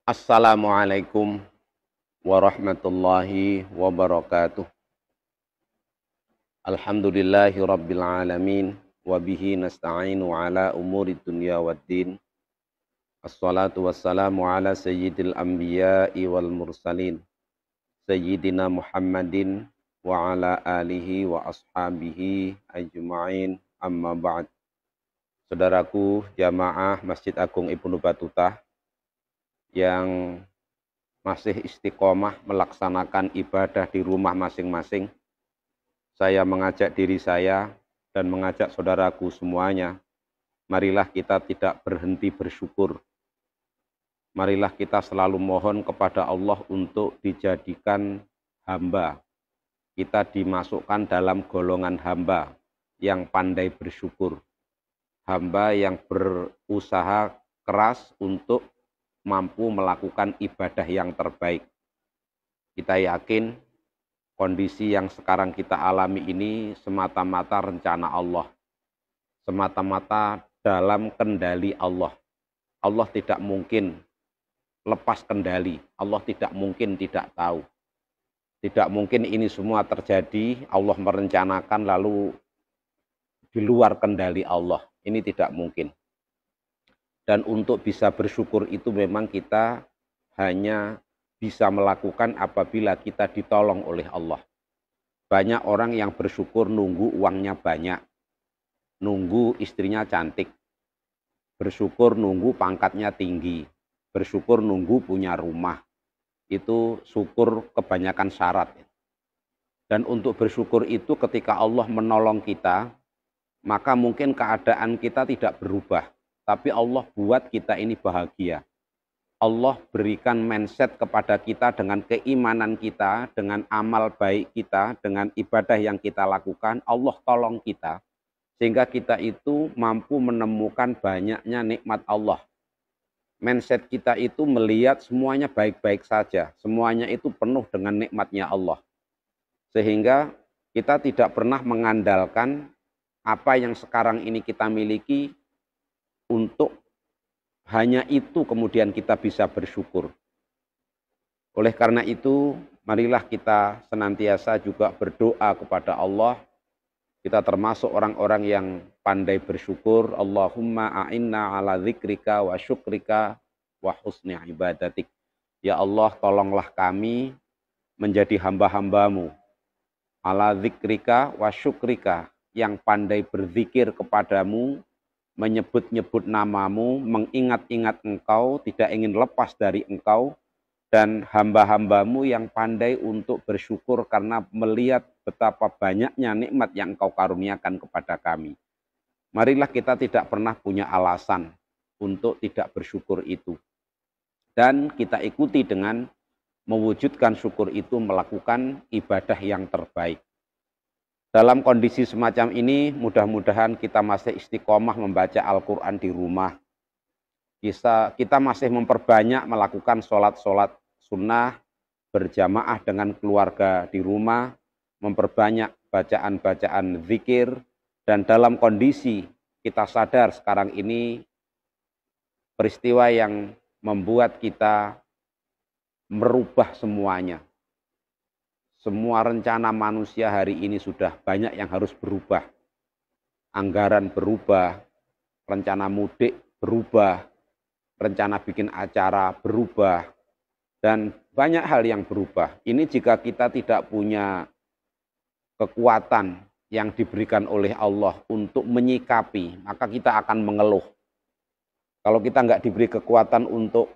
Assalamualaikum warahmatullahi wabarakatuh. Alhamdulillahi rabbil alamin. Wabihi nasta'inu ala umuri dunya waddin. Assalatu wassalamu ala sayyidil anbiya'i wal mursalin. Sayyidina Muhammadin wa ala alihi wa ashabihi ajma'in, amma ba'd. Saudaraku jamaah Masjid Agung Ibnu Battuta yang masih istiqomah melaksanakan ibadah di rumah masing-masing, saya mengajak diri saya dan mengajak saudaraku semuanya, marilah kita tidak berhenti bersyukur. Marilah kita selalu mohon kepada Allah untuk dijadikan hamba. Kita dimasukkan dalam golongan hamba yang pandai bersyukur. Hamba yang berusaha keras untuk mampu melakukan ibadah yang terbaik. Kita yakin kondisi yang sekarang kita alami ini semata-mata rencana Allah, semata-mata dalam kendali Allah. Allah tidak mungkin lepas kendali, Allah tidak mungkin tidak tahu. Tidak mungkin ini semua terjadi, Allah merencanakan lalu di luar kendali Allah. Ini tidak mungkin. Dan untuk bisa bersyukur itu memang kita hanya bisa melakukan apabila kita ditolong oleh Allah. Banyak orang yang bersyukur nunggu uangnya banyak, nunggu istrinya cantik, bersyukur nunggu pangkatnya tinggi, bersyukur nunggu punya rumah. Itu syukur kebanyakan syarat. Dan untuk bersyukur itu ketika Allah menolong kita, maka mungkin keadaan kita tidak berubah. Tapi Allah buat kita ini bahagia. Allah berikan mindset kepada kita dengan keimanan kita, dengan amal baik kita, dengan ibadah yang kita lakukan. Allah tolong kita, sehingga kita itu mampu menemukan banyaknya nikmat Allah. Mindset kita itu melihat semuanya baik-baik saja. Semuanya itu penuh dengan nikmatnya Allah. Sehingga kita tidak pernah mengandalkan apa yang sekarang ini kita miliki untuk hanya itu kemudian kita bisa bersyukur. Oleh karena itu, marilah kita senantiasa juga berdoa kepada Allah. Kita termasuk orang-orang yang pandai bersyukur. Allahumma a'inna ala dzikrika wa syukrika wa husni ibadatik. Ya Allah, tolonglah kami menjadi hamba-hambamu. Ala dzikrika wa syukrika, yang pandai berzikir kepadamu, menyebut-nyebut namamu, mengingat-ingat engkau, tidak ingin lepas dari engkau, dan hamba-hambamu yang pandai untuk bersyukur karena melihat betapa banyaknya nikmat yang engkau karuniakan kepada kami. Marilah kita tidak pernah punya alasan untuk tidak bersyukur itu. Dan kita ikuti dengan mewujudkan syukur itu melakukan ibadah yang terbaik. Dalam kondisi semacam ini, mudah-mudahan kita masih istiqomah membaca Al-Quran di rumah. Kita masih memperbanyak melakukan sholat-sholat sunnah, berjamaah dengan keluarga di rumah, memperbanyak bacaan-bacaan zikir, dan dalam kondisi kita sadar sekarang ini peristiwa yang membuat kita merubah semuanya. Semua rencana manusia hari ini sudah banyak yang harus berubah. Anggaran berubah, rencana mudik berubah, rencana bikin acara berubah, dan banyak hal yang berubah. Ini jika kita tidak punya kekuatan yang diberikan oleh Allah untuk menyikapi, maka kita akan mengeluh. Kalau kita nggak diberi kekuatan untuk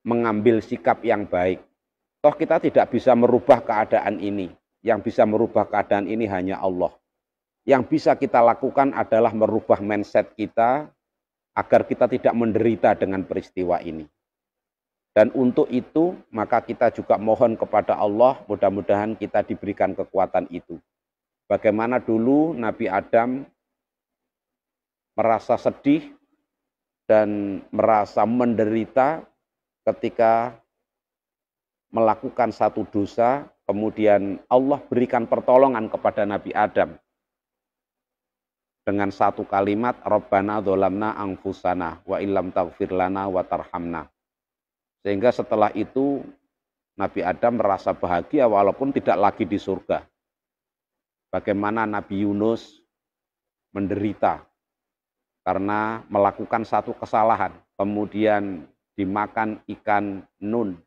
mengambil sikap yang baik, toh kita tidak bisa merubah keadaan ini. Yang bisa merubah keadaan ini hanya Allah. Yang bisa kita lakukan adalah merubah mindset kita agar kita tidak menderita dengan peristiwa ini. Dan untuk itu, maka kita juga mohon kepada Allah, mudah-mudahan kita diberikan kekuatan itu. Bagaimana dulu Nabi Adam merasa sedih dan merasa menderita ketika melakukan satu dosa, kemudian Allah berikan pertolongan kepada Nabi Adam dengan satu kalimat, Rabbana dzolamna anfusana wa illam taghfir lana wa tarhamna. Sehingga setelah itu Nabi Adam merasa bahagia walaupun tidak lagi di surga. Bagaimana Nabi Yunus menderita karena melakukan satu kesalahan, kemudian dimakan ikan nun.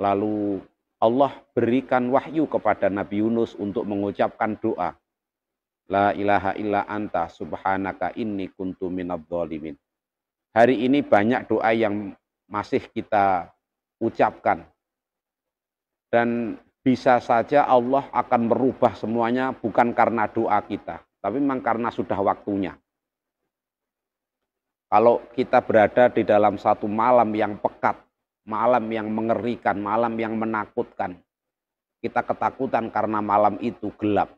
Lalu Allah berikan wahyu kepada Nabi Yunus untuk mengucapkan doa. La ilaha illa anta subhanaka inni kuntu minadz dzalimin. Hari ini banyak doa yang masih kita ucapkan. Dan bisa saja Allah akan merubah semuanya bukan karena doa kita, tapi memang karena sudah waktunya. Kalau kita berada di dalam satu malam yang pekat, malam yang mengerikan, malam yang menakutkan, kita ketakutan karena malam itu gelap.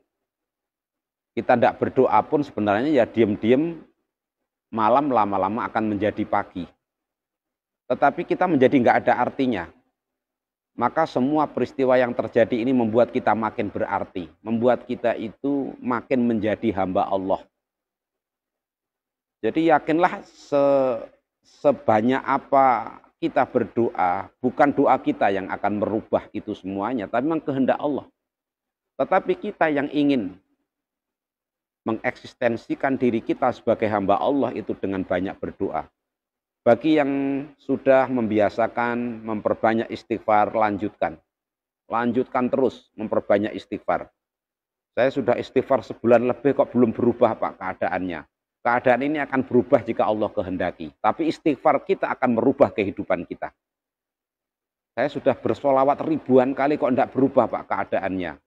Kita tidak berdoa pun sebenarnya ya diam-diam malam lama-lama akan menjadi pagi. Tetapi kita menjadi nggak ada artinya. Maka semua peristiwa yang terjadi ini membuat kita makin berarti. Membuat kita itu makin menjadi hamba Allah. Jadi yakinlah sebanyak apa kita berdoa, bukan doa kita yang akan merubah itu semuanya, tapi memang kehendak Allah. Tetapi kita yang ingin mengeksistensikan diri kita sebagai hamba Allah itu dengan banyak berdoa. Bagi yang sudah membiasakan memperbanyak istighfar, lanjutkan. Lanjutkan terus memperbanyak istighfar. Saya sudah istighfar sebulan lebih kok belum berubah Pak keadaannya. Keadaan ini akan berubah jika Allah kehendaki. Tapi istighfar kita akan merubah kehidupan kita. Saya sudah bersolawat ribuan kali kok tidak berubah Pak keadaannya.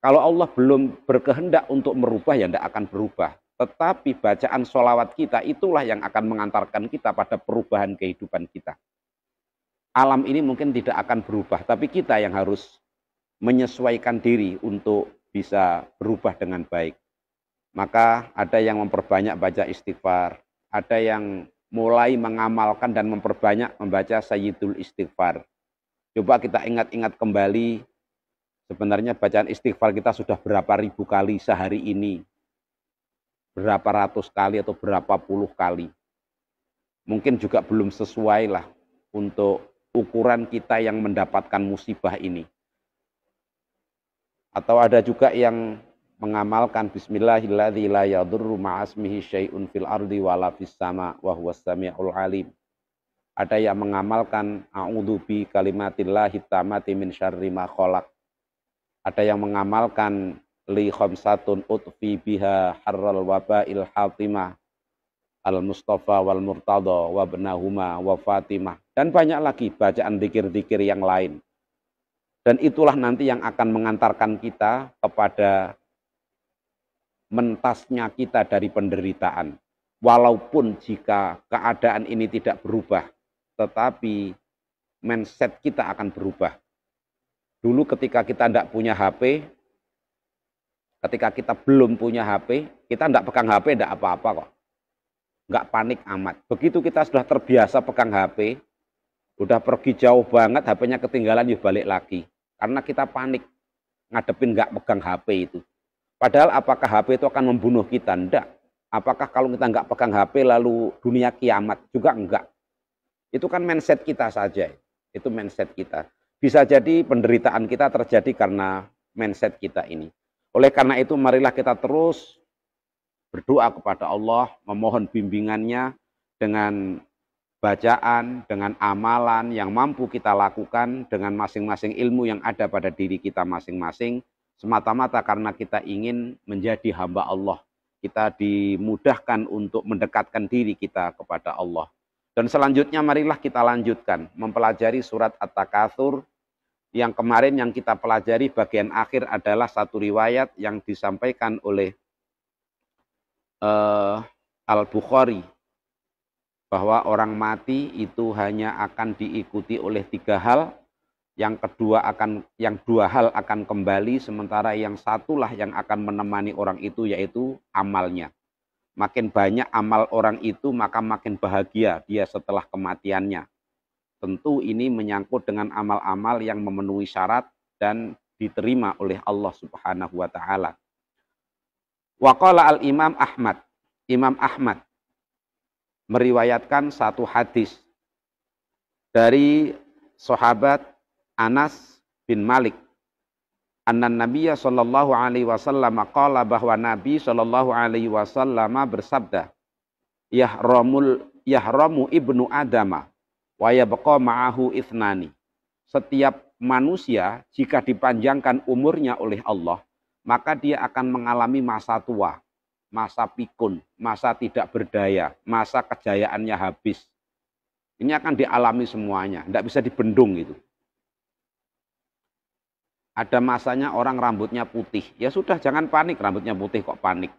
Kalau Allah belum berkehendak untuk merubah, ya tidak akan berubah. Tetapi bacaan sholawat kita itulah yang akan mengantarkan kita pada perubahan kehidupan kita. Alam ini mungkin tidak akan berubah, tapi kita yang harus menyesuaikan diri untuk bisa berubah dengan baik. Maka ada yang memperbanyak baca istighfar, ada yang mulai mengamalkan dan memperbanyak membaca Sayyidul Istighfar. Coba kita ingat-ingat kembali, sebenarnya bacaan istighfar kita sudah berapa ribu kali sehari ini. Berapa ratus kali atau berapa puluh kali. Mungkin juga belum sesuai lah untuk ukuran kita yang mendapatkan musibah ini. Atau ada juga yang mengamalkan bismillahilladzi la yadurru ma'asmihi syai'un fil ardi wala fis sama wa huwas samiul alim. Ada yang mengamalkan a'udzu bi kalimatillahi tammati min syarri ma khalaq. Ada yang mengamalkan li khamsatun utfi biha harral wabail hatimah al mustafa wal murtada wa benahuma wa fatimah, dan banyak lagi bacaan zikir-zikir yang lain. Dan itulah nanti yang akan mengantarkan kita kepada mentasnya kita dari penderitaan. Walaupun jika keadaan ini tidak berubah, tetapi mindset kita akan berubah. Dulu ketika kita tidak punya HP, ketika kita belum punya HP, kita tidak pegang HP, tidak apa-apa kok. Nggak panik amat. Begitu kita sudah terbiasa pegang HP, udah pergi jauh banget, HP-nya ketinggalan, yuk balik lagi. Karena kita panik, ngadepin nggak pegang HP itu. Padahal apakah HP itu akan membunuh kita? Tidak. Apakah kalau kita nggak pegang HP lalu dunia kiamat? Juga enggak. Itu kan mindset kita saja. Itu mindset kita. Bisa jadi penderitaan kita terjadi karena mindset kita ini. Oleh karena itu marilah kita terus berdoa kepada Allah, memohon bimbingannya dengan bacaan, dengan amalan yang mampu kita lakukan dengan masing-masing ilmu yang ada pada diri kita masing-masing, semata-mata karena kita ingin menjadi hamba Allah. Kita dimudahkan untuk mendekatkan diri kita kepada Allah. Dan selanjutnya marilah kita lanjutkan mempelajari surat At-Takatsur. Yang kemarin yang kita pelajari bagian akhir adalah satu riwayat yang disampaikan oleh Al-Bukhari, bahwa orang mati itu hanya akan diikuti oleh 3 hal. Yang dua hal akan kembali, sementara yang satulah yang akan menemani orang itu, yaitu amalnya. Makin banyak amal orang itu, maka makin bahagia dia setelah kematiannya. Tentu ini menyangkut dengan amal-amal yang memenuhi syarat dan diterima oleh Allah Subhanahu wa taala. Wa qala al-Imam Ahmad. Imam Ahmad meriwayatkan satu hadis dari sahabat Anas bin Malik, anna Nabiyya sallallahu alaihi wasallam qala, bahwa Nabi sallallahu alaihi wasallam bersabda, yahramu ibnu adama wa yabqa ma'ahu ithnani. Setiap manusia jika dipanjangkan umurnya oleh Allah, maka dia akan mengalami masa tua, masa pikun, masa tidak berdaya, masa kejayaannya habis. Ini akan dialami semuanya, tidak bisa dibendung itu. Ada masanya orang rambutnya putih, ya sudah jangan panik, rambutnya putih kok panik.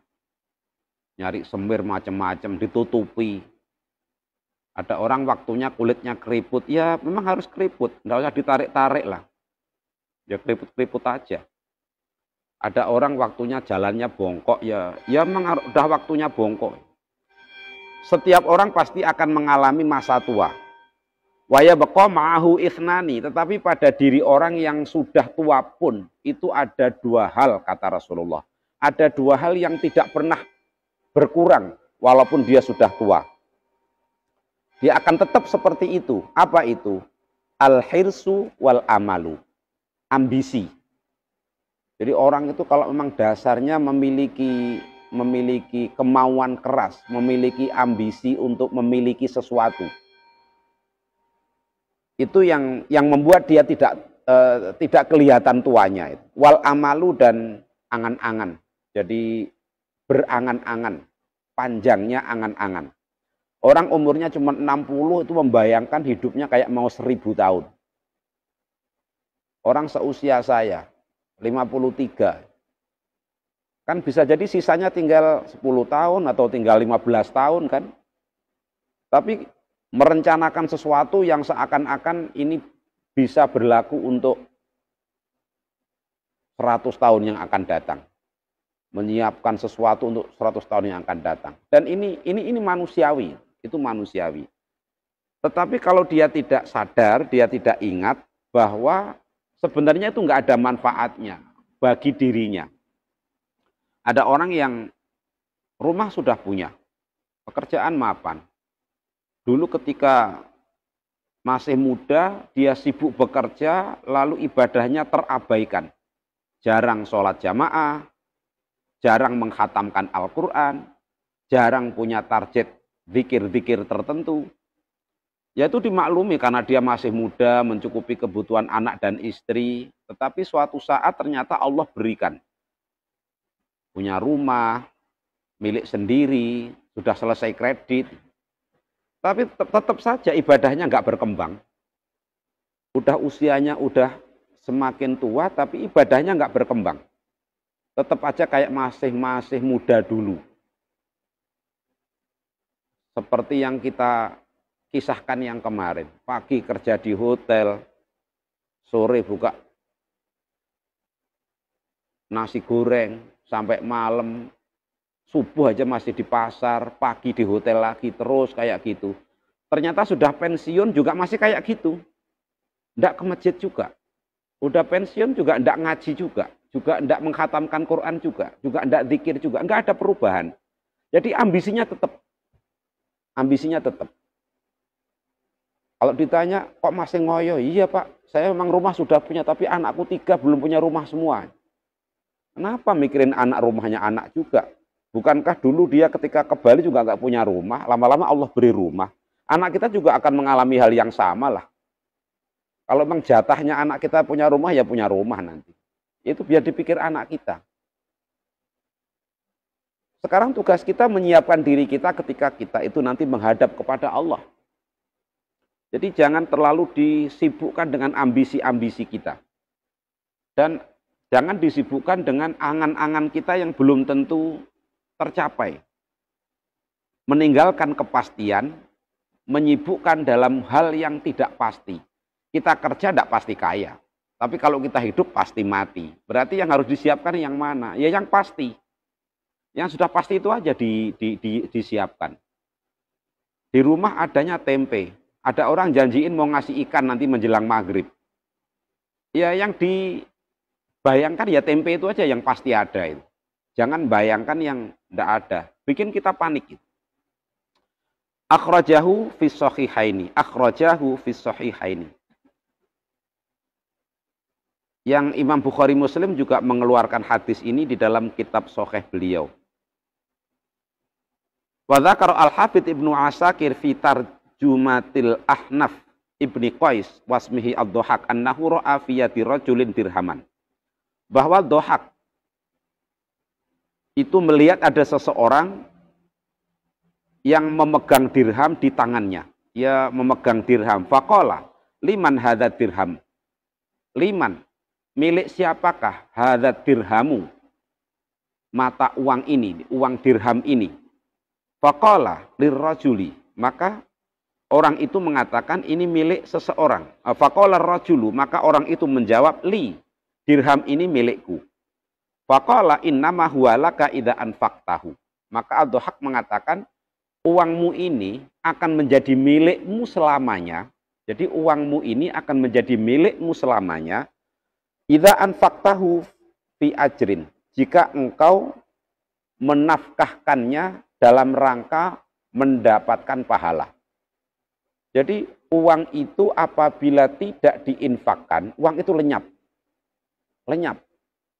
Nyari semir macam-macam, ditutupi. Ada orang waktunya kulitnya keriput, ya memang harus keriput, tidak usah ditarik-tarik lah. Ya keriput-keriput aja. Ada orang waktunya jalannya bongkok, ya memang udah waktunya bongkok. Setiap orang pasti akan mengalami masa tua. Wa yabqa ma'ahu ithnani, tetapi pada diri orang yang sudah tua pun itu ada dua hal, kata Rasulullah. Ada dua hal yang tidak pernah berkurang walaupun dia sudah tua. Dia akan tetap seperti itu. Apa itu? Al-hirsu wal amalu. Ambisi. Jadi orang itu kalau memang dasarnya memiliki kemauan keras, memiliki ambisi untuk memiliki sesuatu, itu yang membuat dia tidak kelihatan tuanya. Wal amalu dan angan-angan. Jadi berangan-angan, panjangnya angan-angan. Orang umurnya cuma 60 itu membayangkan hidupnya kayak mau 1000 tahun. Orang seusia saya, 53. Kan bisa jadi sisanya tinggal 10 tahun atau tinggal 15 tahun kan. Tapi merencanakan sesuatu yang seakan-akan ini bisa berlaku untuk 100 tahun yang akan datang. Menyiapkan sesuatu untuk 100 tahun yang akan datang. Dan ini manusiawi. Itu manusiawi. Tetapi kalau dia tidak sadar, dia tidak ingat bahwa sebenarnya itu nggak ada manfaatnya bagi dirinya. Ada orang yang rumah sudah punya, pekerjaan mapan. Dulu ketika masih muda, dia sibuk bekerja, lalu ibadahnya terabaikan. Jarang sholat jamaah, jarang menghatamkan Al-Quran, jarang punya target zikir-zikir tertentu. Ya itu dimaklumi karena dia masih muda, mencukupi kebutuhan anak dan istri. Tetapi suatu saat ternyata Allah berikan. Punya rumah, milik sendiri, sudah selesai kredit. Tapi tetap saja ibadahnya nggak berkembang. Udah usianya udah semakin tua, tapi ibadahnya nggak berkembang. Tetap aja kayak masih muda dulu. Seperti yang kita kisahkan yang kemarin. Pagi kerja di hotel, sore buka nasi goreng, sampai malam, subuh aja masih di pasar, pagi di hotel lagi, terus kayak gitu. Ternyata sudah pensiun juga masih kayak gitu. Nggak ke masjid juga. Udah pensiun juga nggak ngaji juga nggak menghatamkan Quran juga nggak zikir juga, nggak ada perubahan. Jadi ambisinya tetap. Kalau ditanya, kok masih ngoyo? Iya Pak, saya memang rumah sudah punya, tapi anakku 3 belum punya rumah semua. Kenapa mikirin anak, rumahnya anak juga? Bukankah dulu dia ketika ke Bali juga nggak punya rumah, lama-lama Allah beri rumah. Anak kita juga akan mengalami hal yang sama lah. Kalau memang jatahnya anak kita punya rumah, ya punya rumah nanti. Itu biar dipikir anak kita. Sekarang tugas kita menyiapkan diri kita ketika kita itu nanti menghadap kepada Allah. Jadi jangan terlalu disibukkan dengan ambisi-ambisi kita. Dan jangan disibukkan dengan angan-angan kita yang belum tentu tercapai. Meninggalkan kepastian, menyibukkan dalam hal yang tidak pasti. Kita kerja tidak pasti kaya. Tapi kalau kita hidup pasti mati. Berarti yang harus disiapkan yang mana? Ya yang pasti. Yang sudah pasti itu aja disiapkan. Di rumah adanya tempe. Ada orang janjiin mau ngasih ikan nanti menjelang maghrib. Ya yang dibayangkan ya tempe itu aja yang pasti ada itu. Jangan bayangkan yang tidak ada. Bikin kita panik. Akhrajahu fi shahihaini. Akhrajahu fi shahihaini. Yang Imam Bukhari Muslim juga mengeluarkan hadis ini di dalam kitab Sahih beliau. Wa dzakara Al-Hafidz Ibnu Asakir fi Tarjumatil Ahnaf Ibni Qais wasmihi Ad-Dhahak annahu ra'a fi yadi rajulin dirhaman. Bahwa Dhahak itu melihat ada seseorang yang memegang dirham di tangannya. Dia memegang dirham. Faqala, liman hadza dirham? Liman, milik siapakah hadza dirhamu? Mata uang ini, uang dirham ini. Faqala lirrajuli, maka orang itu mengatakan ini milik seseorang. Faqala rajulu, maka orang itu menjawab, li, dirham ini milikku. Faqala innama huwa laka idza anfaqtahu. Maka Ad-Dhahak mengatakan, uangmu ini akan menjadi milikmu selamanya. Jadi uangmu ini akan menjadi milikmu selamanya. Idza anfaqtahu fi ajrin. Jika engkau menafkahkannya dalam rangka mendapatkan pahala. Jadi uang itu apabila tidak diinfakkan, uang itu lenyap. Lenyap.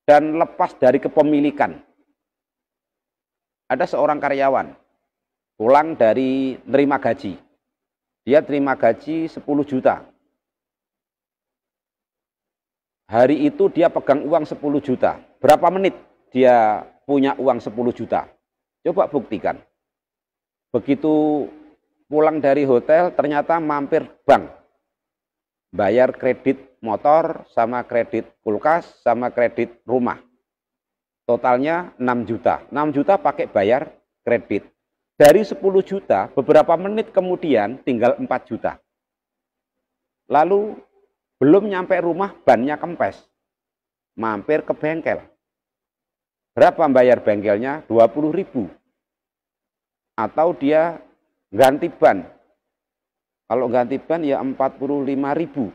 Dan lepas dari kepemilikan. Ada seorang karyawan pulang dari nerima gaji. Dia terima gaji 10 juta. Hari itu dia pegang uang 10 juta. Berapa menit dia punya uang 10 juta? Coba buktikan. Begitu pulang dari hotel ternyata mampir bank. Bayar kredit motor sama kredit kulkas sama kredit rumah. Totalnya 6 juta. 6 juta pakai bayar kredit. Dari 10 juta, beberapa menit kemudian tinggal 4 juta. Lalu belum nyampe rumah, bannya kempes. Mampir ke bengkel. Berapa bayar bengkelnya? 20.000. Atau dia ganti ban. Kalau ganti ban ya 45.000.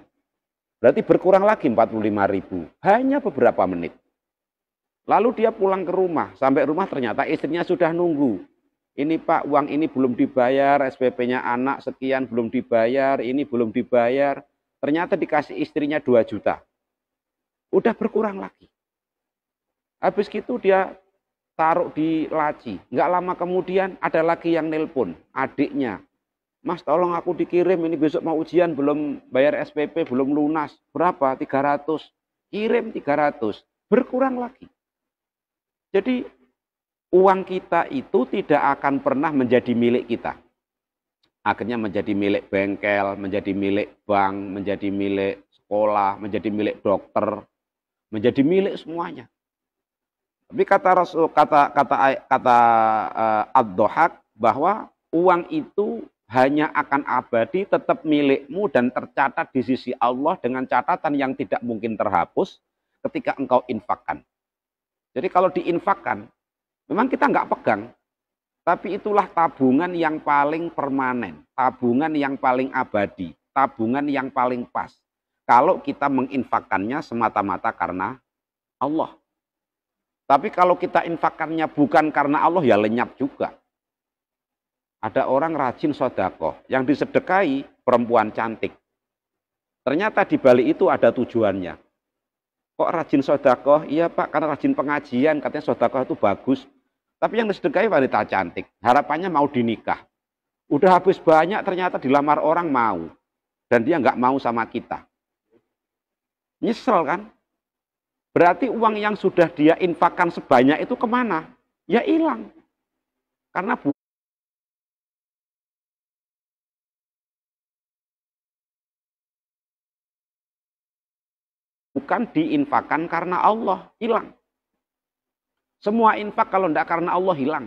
Berarti berkurang lagi 45.000. Hanya beberapa menit. Lalu dia pulang ke rumah. Sampai rumah ternyata istrinya sudah nunggu. Ini Pak, uang ini belum dibayar, SPP-nya anak sekian belum dibayar, ini belum dibayar. Ternyata dikasih istrinya 2 juta. Udah berkurang lagi. Habis gitu dia taruh di laci. Nggak lama kemudian ada lagi yang nelpon, adiknya. Mas, tolong aku dikirim, ini besok mau ujian, belum bayar SPP, belum lunas. Berapa? 300. Kirim 300. Berkurang lagi. Jadi uang kita itu tidak akan pernah menjadi milik kita. Akhirnya menjadi milik bengkel, menjadi milik bank, menjadi milik sekolah, menjadi milik dokter, menjadi milik semuanya. Tapi kata Ad-Dhahak bahwa uang itu hanya akan abadi, tetap milikmu dan tercatat di sisi Allah dengan catatan yang tidak mungkin terhapus ketika engkau infakkan. Jadi kalau diinfakkan, memang kita nggak pegang, tapi itulah tabungan yang paling permanen, tabungan yang paling abadi, tabungan yang paling pas. Kalau kita menginfakkannya semata-mata karena Allah. Tapi kalau kita infakkannya bukan karena Allah, ya lenyap juga. Ada orang rajin sedekah, yang disedekahi perempuan cantik. Ternyata di balik itu ada tujuannya. Kok rajin sedekah? Iya Pak, karena rajin pengajian, katanya sedekah itu bagus. Tapi yang disedekahi wanita cantik, harapannya mau dinikah. Udah habis banyak, ternyata dilamar orang mau. Dan dia nggak mau sama kita. Nyesel kan? Berarti uang yang sudah dia infakkan sebanyak itu kemana? Ya hilang. Karena bukan diinfakkan karena Allah, hilang. Semua infak kalau tidak karena Allah hilang.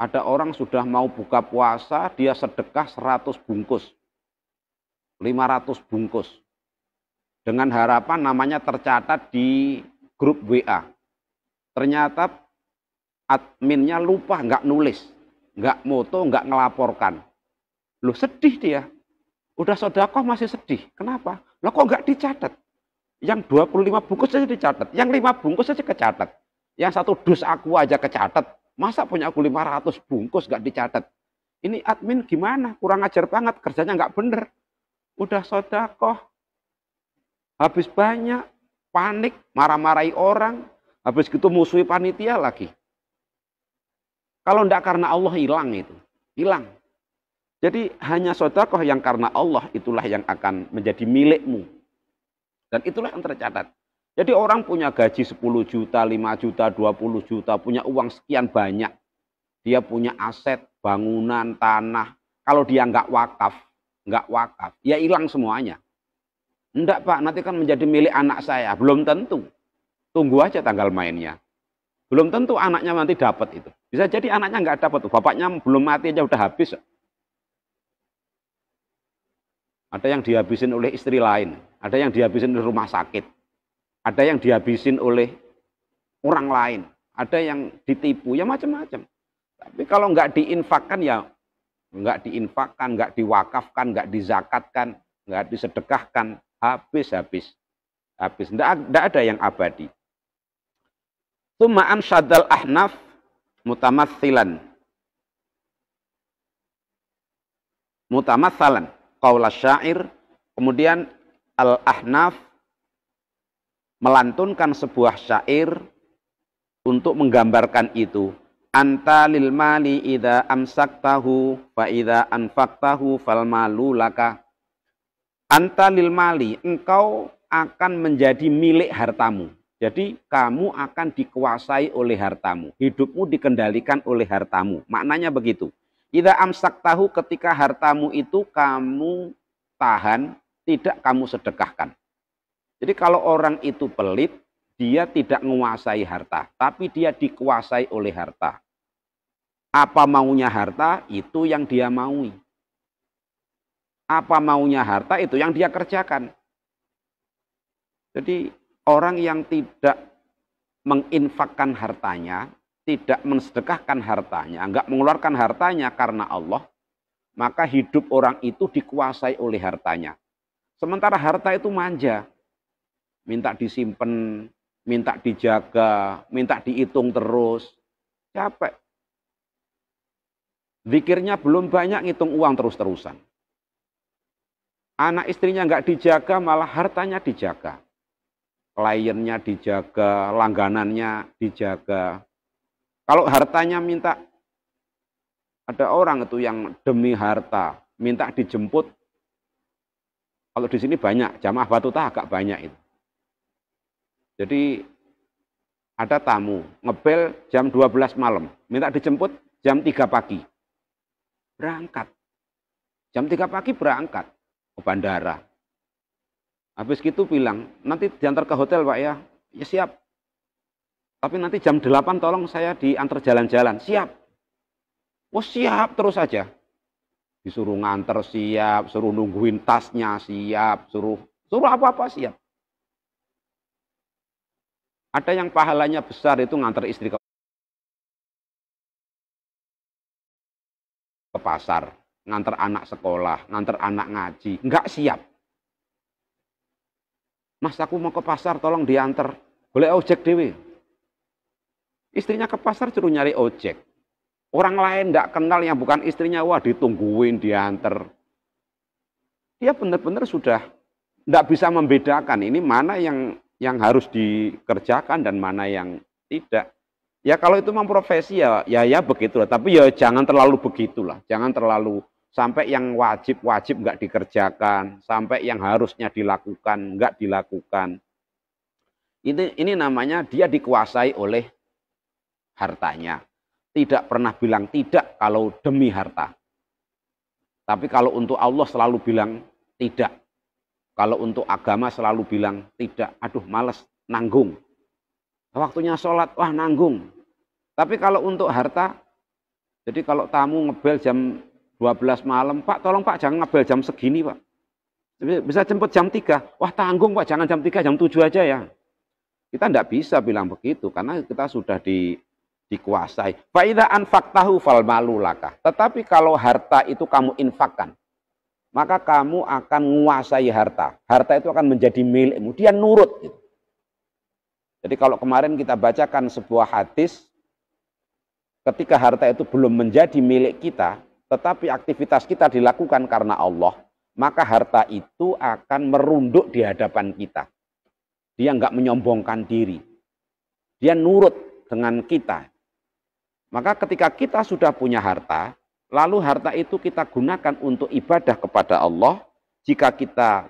Ada orang sudah mau buka puasa, dia sedekah 100 bungkus. 500 bungkus. Dengan harapan namanya tercatat di grup WA. Ternyata adminnya lupa, nggak nulis. Nggak moto, nggak ngelaporkan. Loh sedih dia. Udah sedekah masih sedih. Kenapa? Loh kok nggak dicatat? Yang 25 bungkus saja dicatat. Yang 5 bungkus saja kecatat. Yang 1 dus aku aja kecatat. Masa punya aku 500 bungkus nggak dicatat? Ini admin gimana? Kurang ajar banget, kerjanya nggak bener. Udah sodakoh, habis banyak, panik, marah-marahi orang, habis gitu musuhi panitia lagi. Kalau enggak karena Allah hilang itu, hilang. Jadi hanya sodakoh yang karena Allah itulah yang akan menjadi milikmu. Dan itulah yang tercatat. Jadi orang punya gaji 10 juta, 5 juta, 20 juta, punya uang sekian banyak. Dia punya aset, bangunan, tanah. Kalau dia nggak wakaf, ya hilang semuanya. Enggak Pak, nanti kan menjadi milik anak saya. Belum tentu. Tunggu aja tanggal mainnya. Belum tentu anaknya nanti dapat itu. Bisa jadi anaknya nggak dapat. Bapaknya belum mati aja udah habis. Ada yang dihabisin oleh istri lain. Ada yang dihabisin oleh rumah sakit. Ada yang dihabisin oleh orang lain. Ada yang ditipu. Ya macam-macam. Tapi kalau nggak diinfakkan ya nggak diinfakkan, nggak diwakafkan, nggak dizakatkan, nggak disedekahkan, habis. Nggak ada yang abadi. Tsumma ansyadal ahnaf mutamatsalan. Qaul syair. Kemudian al-ahnaf melantunkan sebuah syair untuk menggambarkan itu. Anta lil mali idza amsaktahu fa idza anfaqtahu fal malu laka. Anta lil mali, engkau akan menjadi milik hartamu. Jadi kamu akan dikuasai oleh hartamu. Hidupmu dikendalikan oleh hartamu. Maknanya begitu. Idza amsaktahu, ketika hartamu itu kamu tahan, tidak kamu sedekahkan. Jadi kalau orang itu pelit, dia tidak menguasai harta, tapi dia dikuasai oleh harta. Apa maunya harta, itu yang dia maui. Apa maunya harta, itu yang dia kerjakan. Jadi orang yang tidak menginfakkan hartanya, tidak mensedekahkan hartanya, enggak mengeluarkan hartanya karena Allah, maka hidup orang itu dikuasai oleh hartanya. Sementara harta itu manja. Minta disimpan, minta dijaga, minta dihitung terus. Capek. Zikirnya belum banyak, ngitung uang terus-terusan. Anak istrinya nggak dijaga, malah hartanya dijaga. Kliennya dijaga, langganannya dijaga. Kalau hartanya minta, ada orang itu yang demi harta, minta dijemput. Kalau di sini banyak, jamaah Batutah agak banyak itu. Jadi ada tamu, ngebel jam 12 malam, minta dijemput jam 3 pagi. Berangkat. Jam 3 pagi berangkat ke bandara. Habis gitu bilang, nanti diantar ke hotel Pak ya. Ya siap. Tapi nanti jam 8 tolong saya diantar jalan-jalan. Siap. Oh siap terus saja. Disuruh nganter siap, suruh nungguin tasnya siap, suruh apa-apa siap. Ada yang pahalanya besar itu nganter istri ke pasar, nganter anak sekolah, nganter anak ngaji, enggak siap. Mas aku mau ke pasar, tolong diantar. Boleh ojek dewe. Istrinya ke pasar suruh nyari ojek. Orang lain enggak kenal yang bukan istrinya, wah ditungguin, diantar. Dia benar-benar sudah enggak bisa membedakan ini mana yang harus dikerjakan dan mana yang tidak. Ya kalau itu memang profesi ya begitulah. Tapi ya jangan terlalu begitulah. Jangan terlalu sampai yang wajib nggak dikerjakan, sampai yang harusnya dilakukan nggak dilakukan. Ini namanya dia dikuasai oleh hartanya. Tidak pernah bilang tidak kalau demi harta. Tapi kalau untuk Allah selalu bilang tidak. Kalau untuk agama selalu bilang tidak. Aduh males, nanggung. Waktunya sholat, wah nanggung. Tapi kalau untuk harta, jadi kalau tamu ngebel jam 12 malam, Pak tolong Pak jangan ngebel jam segini Pak. Bisa jemput jam 3, wah tanggung Pak jangan jam 3, jam 7 aja ya. Kita tidak bisa bilang begitu, karena kita sudah dikuasai. Fa'idha anfaqtahu fal malu laka. Tetapi kalau harta itu kamu infakkan, maka kamu akan menguasai harta. Harta itu akan menjadi milikmu, dia nurut. Gitu. Jadi kalau kemarin kita bacakan sebuah hadis, ketika harta itu belum menjadi milik kita, tetapi aktivitas kita dilakukan karena Allah, maka harta itu akan merunduk di hadapan kita. Dia nggak menyombongkan diri. Dia nurut dengan kita. Maka ketika kita sudah punya harta, lalu harta itu kita gunakan untuk ibadah kepada Allah. Jika kita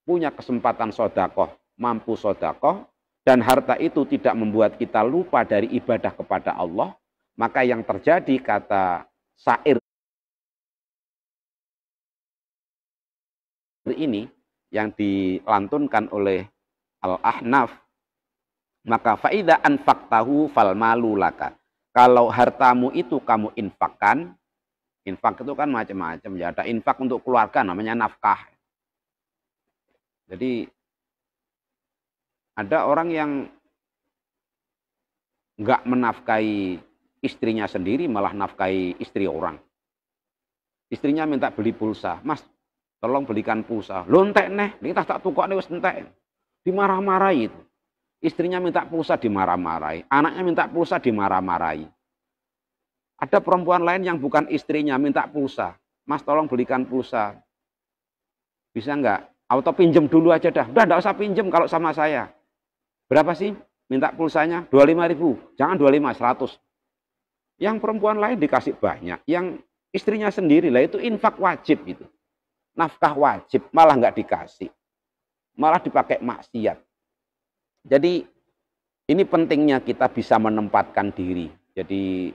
punya kesempatan sodakoh, mampu sodakoh, dan harta itu tidak membuat kita lupa dari ibadah kepada Allah, maka yang terjadi, kata syair ini yang dilantunkan oleh Al-Ahnaf, maka faida anfaqtahu fal malu laka. Kalau hartamu itu kamu infakkan, infak itu kan macam-macam ya. Ada infak untuk keluarga namanya nafkah. Jadi ada orang yang nggak menafkahi istrinya sendiri, malah nafkahi istri orang. Istrinya minta beli pulsa, Mas, tolong belikan pulsa. Lo entek neh, kita tak tukok nih wis entek. Dimarah-marahi itu. Istrinya minta pulsa dimarah-marahi, anaknya minta pulsa dimarah-marahi. Ada perempuan lain yang bukan istrinya minta pulsa. Mas, tolong belikan pulsa. Bisa enggak? Atau pinjem dulu aja dah. Udah enggak usah pinjem kalau sama saya. Berapa sih minta pulsanya? 25.000. Jangan 25, 100. Yang perempuan lain dikasih banyak. Yang istrinya sendiri lah itu infak wajib itu. Nafkah wajib malah enggak dikasih. Malah dipakai maksiat. Jadi ini pentingnya kita bisa menempatkan diri. Jadi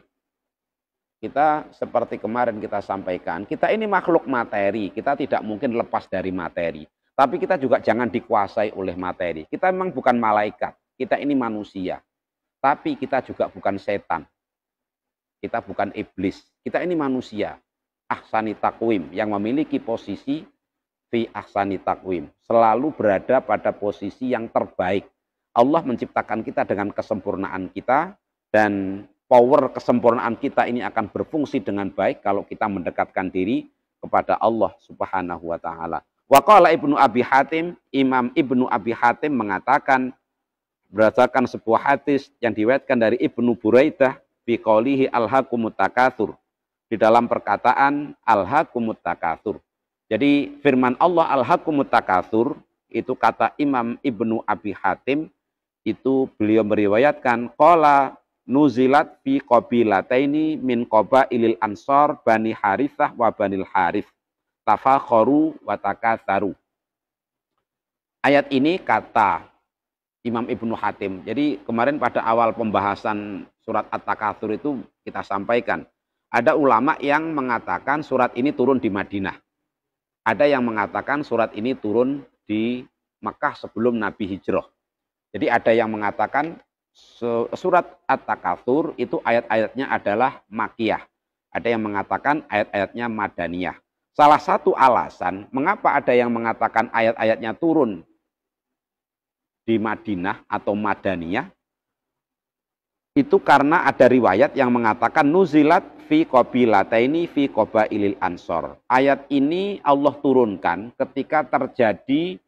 kita seperti kemarin kita sampaikan, kita ini makhluk materi, kita tidak mungkin lepas dari materi. Tapi kita juga jangan dikuasai oleh materi. Kita memang bukan malaikat, kita ini manusia. Tapi kita juga bukan setan. Kita bukan iblis, kita ini manusia. Ahsani takwim, yang memiliki posisi fi ahsani takwim. Selalu berada pada posisi yang terbaik. Allah menciptakan kita dengan kesempurnaan kita, dan power kesempurnaan kita ini akan berfungsi dengan baik kalau kita mendekatkan diri kepada Allah Subhanahu wa taala. Wa qala Ibnu Abi Hatim, Imam Ibnu Abi Hatim mengatakan berdasarkan sebuah hadis yang diriwayatkan dari Ibnu Buraidah fi qoulihi alhaqumut takatsur, di dalam perkataan alhaqumut takatsur. Jadi firman Allah alhaqumut takatsur itu kata Imam Ibnu Abi Hatim, itu beliau meriwayatkan qala nuzilat fi qabilataini min qabailil ansar bani harithah wa banil harith tafakharu wa takatsaru. Ayat ini kata Imam Ibnu Hatim. Jadi kemarin pada awal pembahasan surat At-Takatsur itu kita sampaikan, ada ulama yang mengatakan surat ini turun di Madinah. Ada yang mengatakan surat ini turun di Mekah sebelum Nabi hijrah. Jadi ada yang mengatakan surat At-Takatsur itu ayat-ayatnya adalah Makkiyah. Ada yang mengatakan ayat-ayatnya Madaniyah. Salah satu alasan mengapa ada yang mengatakan ayat-ayatnya turun di Madinah atau Madaniyah, itu karena ada riwayat yang mengatakan nuzilat fi qabilataini fi qabailil ansor. Ayat ini Allah turunkan ketika terjadi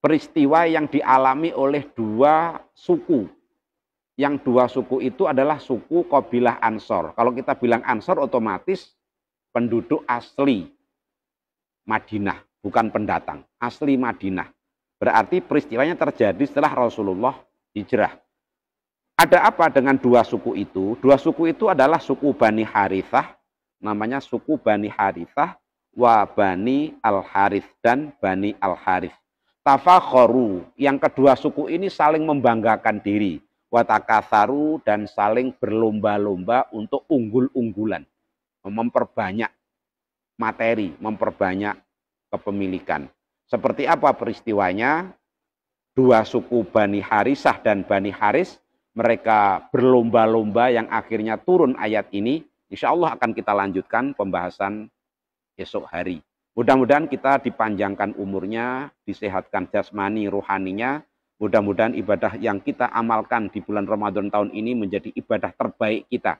peristiwa yang dialami oleh dua suku. Yang dua suku itu adalah suku kabilah Ansor. Kalau kita bilang Ansor otomatis penduduk asli Madinah, bukan pendatang, asli Madinah. Berarti peristiwanya terjadi setelah Rasulullah hijrah. Ada apa dengan dua suku itu? Dua suku itu adalah suku Bani Harithah, namanya suku Bani Harithah, wa Bani Al-Harith dan Bani Al-Harith. Tafakharu, yang kedua suku ini saling membanggakan diri. Watakatsaru, dan saling berlomba-lomba untuk unggul-unggulan. Memperbanyak materi, memperbanyak kepemilikan. Seperti apa peristiwanya? Dua suku Bani Harisah dan Bani Haris, mereka berlomba-lomba yang akhirnya turun ayat ini. Insya Allah akan kita lanjutkan pembahasan esok hari. Mudah-mudahan kita dipanjangkan umurnya, disehatkan jasmani rohaninya. Mudah-mudahan ibadah yang kita amalkan di bulan Ramadan tahun ini menjadi ibadah terbaik kita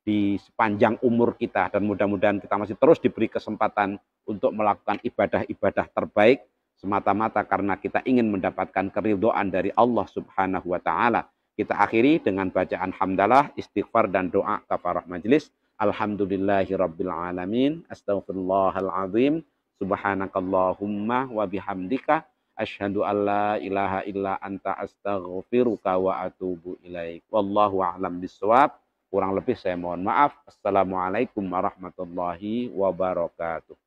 di sepanjang umur kita. Dan mudah-mudahan kita masih terus diberi kesempatan untuk melakukan ibadah-ibadah terbaik semata-mata karena kita ingin mendapatkan keridhaan dari Allah Subhanahu wa taala. Kita akhiri dengan bacaan hamdalah, istighfar dan doa kafarah majelis. Alhamdulillahirabbil alamin. Astaghfirullahal azim. Subhanakallahumma wa bihamdika asyhadu an la ilaha illa anta astaghfiruka wa atubu ilaik. Wallahu a'lam bishawab. Kurang lebih saya mohon maaf. Assalamualaikum warahmatullahi wabarakatuh.